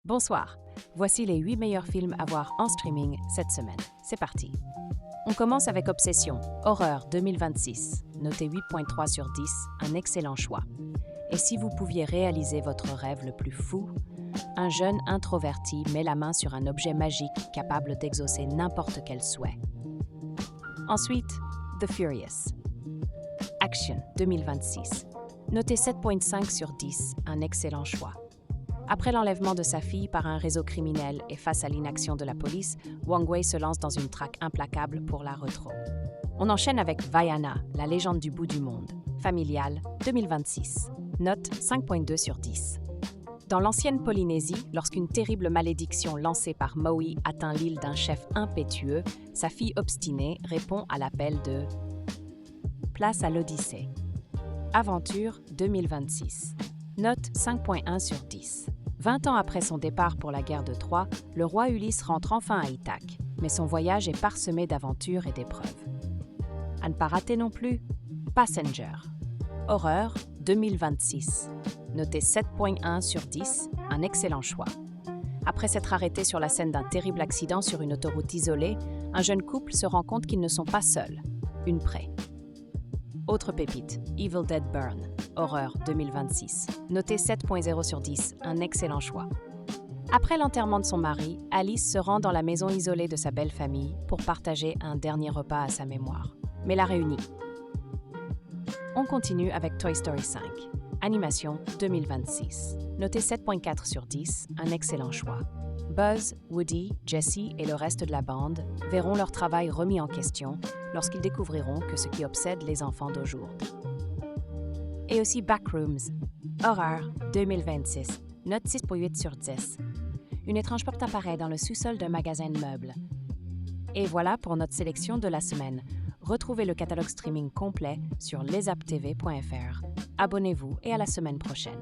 Bonsoir, voici les 8 meilleurs films à voir en streaming cette semaine. C'est parti. On commence avec Obsession, horreur 2026, noté 8.3 sur 10, un excellent choix. Et si vous pouviez réaliser votre rêve le plus fou? Un jeune introverti met la main sur un objet magique capable d'exaucer n'importe quel souhait. Ensuite, The Furious. Action 2026, noté 7.5 sur 10, un excellent choix. Après l'enlèvement de sa fille par un réseau criminel et face à l'inaction de la police, Wang Wei se lance dans une traque implacable pour la retrouver. On enchaîne avec Vaiana, la légende du bout du monde, familiale, 2026, note 5.2 sur 10. Dans l'ancienne Polynésie, lorsqu'une terrible malédiction lancée par Maui atteint l'île d'un chef impétueux, sa fille obstinée répond à l'appel de Place à l'Odyssée. Aventure 2026, note 5.1 sur 10. 20 ans après son départ pour la guerre de Troie, le roi Ulysse rentre enfin à Ithaque, mais son voyage est parsemé d'aventures et d'épreuves. À ne pas rater non plus, Passenger. Horreur 2026, noté 7.1 sur 10, un excellent choix. Après s'être arrêté sur la scène d'un terrible accident sur une autoroute isolée, un jeune couple se rend compte qu'ils ne sont pas seuls, une près. Autre pépite, Evil Dead Burn, horreur 2026, noté 7.0 sur 10, un excellent choix. Après l'enterrement de son mari, Alice se rend dans la maison isolée de sa belle famille pour partager un dernier repas à sa mémoire, mais la réunit. On continue avec Toy Story 5, animation 2026, noté 7.4 sur 10, un excellent choix. Buzz, Woody, Jessie et le reste de la bande verront leur travail remis en question lorsqu'ils découvriront que ce qui obsède les enfants d'aujourd'hui. Et aussi Backrooms, horreur 2026, note 6.8 sur 10. Une étrange porte apparaît dans le sous-sol d'un magasin de meubles. Et voilà pour notre sélection de la semaine. Retrouvez le catalogue streaming complet sur lesaptv.fr. Abonnez-vous et à la semaine prochaine.